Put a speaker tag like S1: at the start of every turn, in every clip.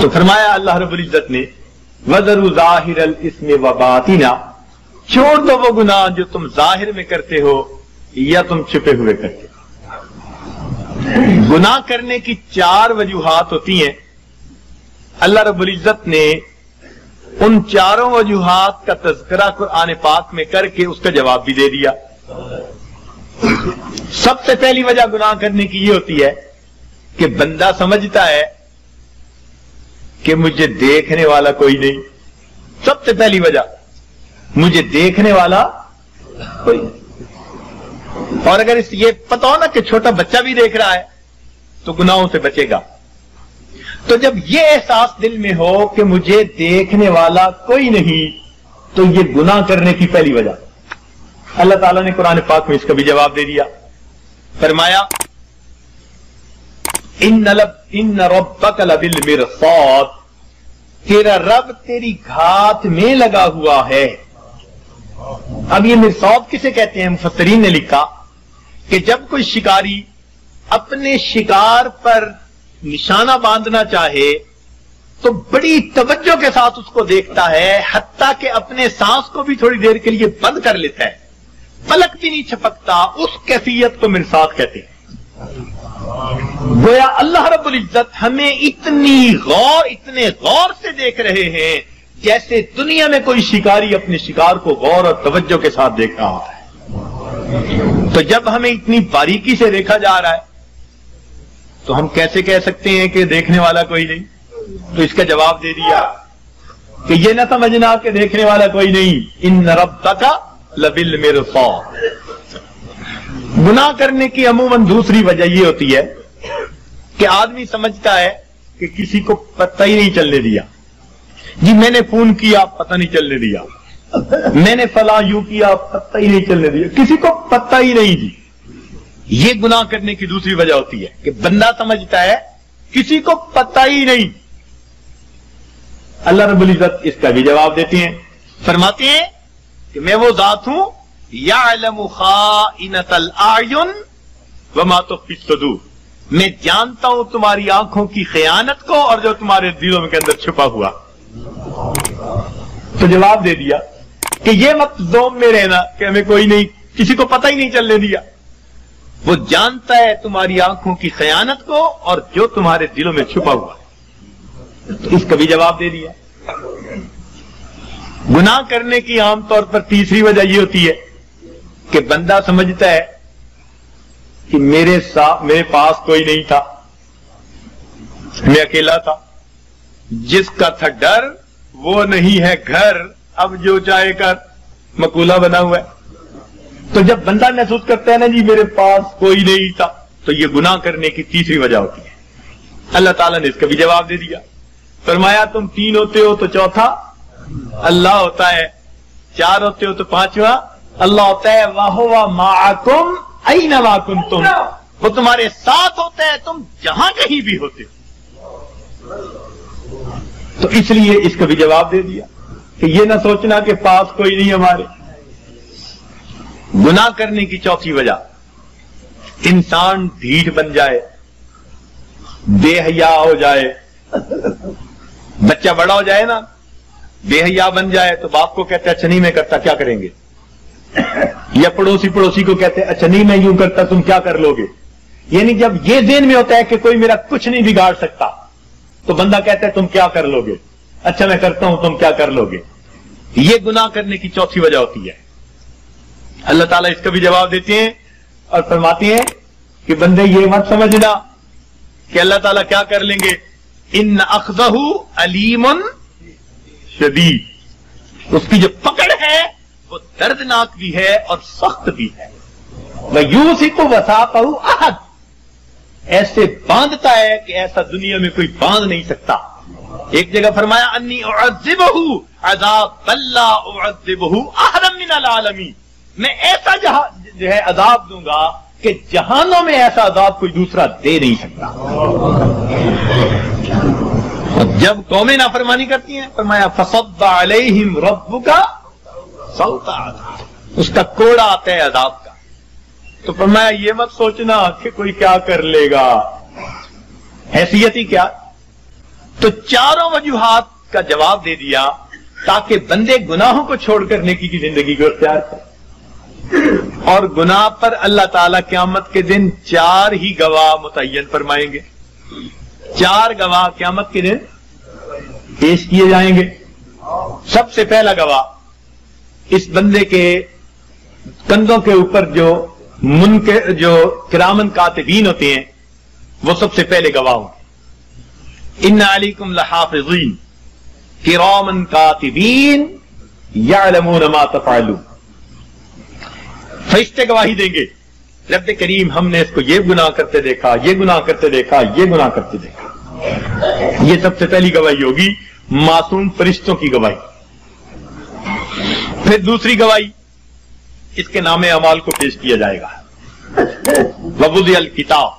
S1: تو فرمایا اللہ رب العزت نے وَذَرُوا ظَاهِرَ الْإِثْمِ وَبَاطِنَهُ، چھوڑ دو وہ گناہ جو تم ظاہر میں کرتے ہو یا تم چھپے ہوئے کرتے ہو۔ گناہ کرنے کی 4 وجوہات ہوتی ہیں، اللہ رب العزت نے ان 4 وجوہات کا تذکرہ قرآن پاک میں کر کے اس کا جواب بھی دے دیا۔ سب سے پہلی وجہ گناہ کرنے کی یہ ہوتی ہے کہ بندہ سمجھتا ہے کہ مجھے دیکھنے والا کوئی نہیں۔ سب سے پہلی وجہ مجھے دیکھنے والا کوئی نہیں، اور اگر اس یہ پتا ہو نا کہ چھوٹا بچہ بھی دیکھ رہا ہے تو گناہوں سے بچے گا۔ تو جب یہ احساس دل میں ہو کہ مجھے دیکھنے والا کوئی نہیں تو یہ گناہ کرنے کی پہلی وجہ۔ اللہ تعالیٰ نے قرآن پاک میں اس کا بھی جواب دے دیا، فرمایا ان ربک لبالمرصاد، تیرا رب تیری گھات میں لگا ہوا ہے۔ اب یہ مرصاد کسے کہتے ہیں؟ مفسرین نے لکھا کہ جب کوئی شکاری اپنے شکار پر نشانہ باندھنا چاہے تو بڑی توجہ کے ساتھ اس کو دیکھتا ہے، حتیٰ کہ اپنے سانس کو بھی تھوڑی دیر کے لیے بند کر لیتا ہے، پلک بھی نہیں چھپکتا، اس کیفیت کو مرصاد کہتے ہیں۔ گویا اللہ رب العزت ہمیں اتنے غور سے دیکھ رہے ہیں جیسے دنیا میں کوئی شکاری اپنے شکار کو غور اور توجہ کے ساتھ دیکھ رہا ہوتا ہے۔ تو جب ہمیں اتنی باریکی سے دیکھا جا رہا ہے تو ہم کیسے کہہ سکتے ہیں کہ دیکھنے والا کوئی نہیں؟ تو اس کا جواب دے دیا کہ یہ نہ سمجھنا کہ دیکھنے والا کوئی نہیں، ان ربک لبالمرصاد۔ گناہ کرنے کی عموماً دوسری وجہ یہ ہوتی ہے کہ آدمی سمجھتا ہے کہ کسی کو پتہ ہی نہیں چلنے دیا، جی میں نے فون کیا پتہ نہیں چلنے دیا، میں نے فلاں یوں کیا پتہ ہی نہیں چلنے دیا، کسی کو پتہ ہی نہیں جی۔ یہ گناہ کرنے کی دوسری وجہ ہوتی ہے کہ بندہ سمجھتا ہے کسی کو پتہ ہی نہیں۔ اللہ رب العزت اس کا بھی جواب دیتے ہیں، فرماتے ہیں کہ میں وہ ذات ہوں یعلم خائنۃ الاعین وما تخفی الصدور، میں جانتا ہوں تمہاری آنکھوں کی خیانت کو اور جو تمہارے دلوں کے اندر چھپا ہوا۔ تو جواب دے دیا کہ یہ مت زوم میں رہنا کہ ہمیں کوئی نہیں، کسی کو پتہ ہی نہیں چلنے دیا، وہ جانتا ہے تمہاری آنکھوں کی خیانت کو اور جو تمہارے دلوں میں چھپا ہوا ہے۔ تو اس کا بھی جواب دے دیا۔ گناہ کرنے کی عام طور پر تیسری وجہ یہ ہوتی ہے کہ بندہ سمجھتا ہے کہ میرے پاس کوئی نہیں تھا، میں اکیلا تھا، جس کا تھا ڈر وہ نہیں ہے گھر، اب جو چاہے کر، مقولہ بنا ہوا ہے۔ تو جب بندہ محسوس کرتا ہے نا جی میرے پاس کوئی نہیں تھا، تو یہ گناہ کرنے کی تیسری وجہ ہوتی ہے۔ اللہ تعالیٰ نے اس کا بھی جواب دے دیا، فرمایا تم 3 ہوتے ہو تو چوتھا اللہ ہوتا ہے، 4 ہوتے ہو تو 5واں اللہ ہوتا ہے، وَهُوَ مَعَكُمْ أَيْنَمَا كُنْتُمْ، وہ تمہارے ساتھ ہوتا ہے تم جہاں کہیں بھی ہوتے ہو۔ تو اس لیے اس کا بھی جواب دے دیا کہ یہ نہ سوچنا کہ پاس کوئی نہیں ہمارے۔ گناہ کرنے کی چوتھی وجہ، انسان ڈھیٹ بن جائے، بے حیا ہو جائے۔ بچہ بڑا ہو جائے نا، بے حیا بن جائے تو باپ کو کہتے اچھا نہیں میں کرتا، کیا کریں گے؟ یا پڑوسی کو کہتے اچھا نہیں میں یوں کرتا، تم کیا کر لو گے؟ یعنی جب یہ ذہن میں ہوتا ہے کہ کوئی میرا کچھ نہیں بگاڑ سکتا تو بندہ کہتا ہے تم کیا کر لو گے؟ اچھا میں کرتا ہوں، تم کیا کر لو گے؟ یہ گناہ کرنے کی چوتھی وجہ ہوتی ہے۔ اللہ تعالیٰ اس کا بھی جواب دیتے ہیں اور فرماتے ہیں کہ بندے یہ مت سمجھنا کہ اللہ تعالیٰ کیا کر لیں گے، ان اخذہ علیم شدید، اس کی جو پکڑ ہے وہ دردناک بھی ہے اور سخت بھی ہے۔ وَيُوثِقُ وَثَاقَهُ أَحَدٌ، ایسے باندھتا ہے کہ ایسا دنیا میں کوئی باندھ نہیں سکتا۔ ایک جگہ فرمایا انی اعذبہ عذاب لا اعذبہ احدا من العالمین، میں ایسا جو ہے عذاب دوں گا کہ جہانوں میں ایسا عذاب کوئی دوسرا دے نہیں سکتا۔ جب قومیں نافرمانی کرتی ہیں فرمایا فصب علیہم ربک صوت عذاب، اس کا کوڑا آتا ہے عذاب کا۔ تو فرمایا یہ مت سوچنا کہ کوئی کیا کر لے گا، حیثیت ہی کیا، تو چاروں وجوہات کا جواب دے دیا تاکہ بندے گناہوں کو چھوڑ کر نیکی کی زندگی کو اختیار کریں، اور گناہ پر اللہ تعالیٰ قیامت کے دن 4 ہی گواہ متعین فرمائیں گے. 4 گواہ قیامت کے دن پیش کیے جائیں گے. سب سے پہلا گواہ اس بندے کے کندھوں کے اوپر جو کرامن کاتبین ہوتے ہیں وہ سب سے پہلے گواہ ہوں گے. ان علیکم لحافظین کرامن کاتبین یعلمون ما تفعلون. فرشتے گواہی دیں گے رب کریم ہم نے اس کو یہ گناہ کرتے دیکھا، یہ گناہ کرتے دیکھا، یہ گناہ کرتے دیکھا. یہ سب سے پہلی گواہی ہوگی معصوم فرشتوں کی گواہی. پھر دوسری گواہی اس کے نام اعمال کو پیش کیا جائے گا. ووضع الکتاب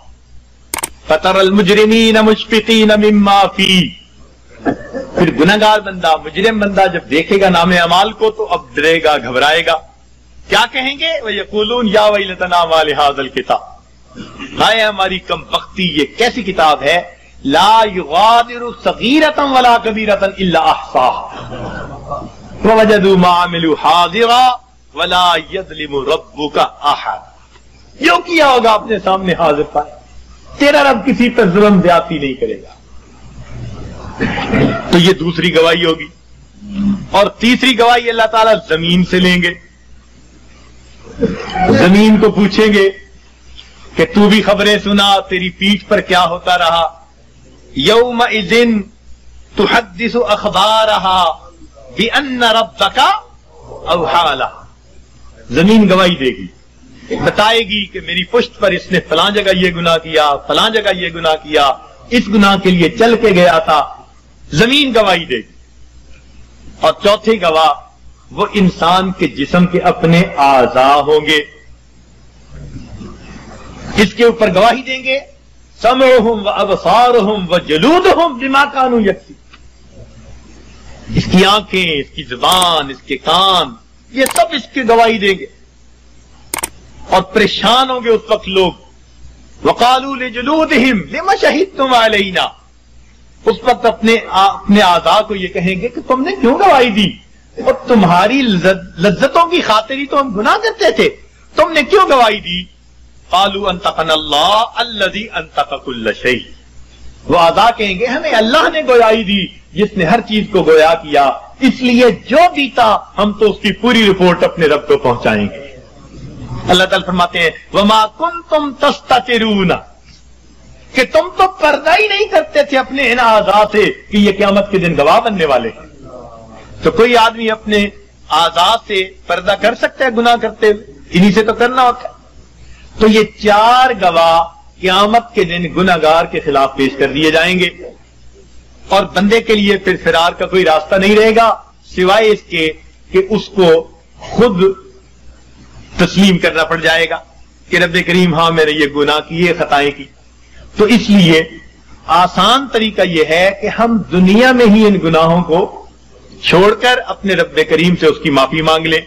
S1: فتری المجرمین مشفقین مما فیہ. پھر گناہگار بندہ، مجرم بندہ جب دیکھے گا نام اعمال کو تو اب ڈرے گا، گھبرائے گا. کیا کہیں گے؟ وَيَقُولُونَ يَا وَيْلَتَنَا مَا لِهَٰذَا الْكِتَابِ. ہائے ہماری کم بختی، یہ کیسی کتاب ہے، لا یغادر صغیرۃ ولا کبیرۃ الا احصاها ووجدوا ما عملوا حاضرا ولا یظلم ربک احد. جو کیا ہوگا اپنے سامنے حاضر پائے، تیرا رب کسی پر ظلم زیادتی نہیں کرے گا. تو یہ دوسری گواہی ہوگی. اور تیسری گواہی اللہ تعالیٰ زمین سے لیں گے. زمین کو پوچھیں گے کہ تو بھی خبریں سنا، تیری پیٹھ پر کیا ہوتا رہا. یومئذ تحدث اخبارها بان ربک اوحی لها. زمین گواہی دے گی، بتائے گی کہ میری پشت پر اس نے فلاں جگہ یہ گناہ کیا، فلاں جگہ یہ گناہ کیا، اس گناہ کے لیے چل کے گیا تھا. زمین گواہی دے گی. اور چوتھے گواہ وہ انسان کے جسم کے اپنے اعضاء ہوں گے. اس کے اوپر گواہی دیں گے سمعہم و ابصارہم و جلودہم بما کانوا یکسبون. اس کی آنکھیں، اس کی زبان، اس کے کان، یہ سب اس کی گواہی دیں گے. اور پریشان ہوں گے اس وقت لوگ. وقالوا لجلودہم لم شہدتم علینا. اس وقت اپنے اعضاء کو یہ کہیں گے کہ تم نے کیوں گواہی دی، اور تمہاری لذتوں کی خاطر ہی تو ہم گناہ کرتے تھے، تم نے کیوں گواہی دی. قالوا انطقنا اللہ الذی انطق کل شیء. وہ اعضاء کہیں گے ہمیں اللہ نے گواہی دی جس نے ہر چیز کو گویا کیا، اس لیے جو بیتا ہم تو اس کی پوری رپورٹ اپنے رب کو پہنچائیں گے. اللہ تعالیٰ فرماتے ہیں وما کنتم تستترون، کہ تم تو پردہ ہی نہیں کرتے تھے اپنے ان اعضاء سے کہ یہ قیامت کے دن گواہ بننے والے ہیں. تو کوئی آدمی اپنے اعضاء سے پردہ کر سکتا ہے گناہ کرتے ہوئے؟ انہی سے تو کرنا ہوتا ہے. تو یہ 4 گواہ قیامت کے دن گناہگار کے خلاف پیش کر دیے جائیں گے. اور بندے کے لیے پھر فرار کا کوئی راستہ نہیں رہے گا سوائے اس کے کہ اس کو خود تسلیم کرنا پڑ جائے گا کہ رب کریم ہاں میں نے یہ گناہ کیے، خطائیں کی. تو اس لیے آسان طریقہ یہ ہے کہ ہم دنیا میں ہی ان گناہوں کو چھوڑ کر اپنے رب کریم سے اس کی معافی مانگ لیں.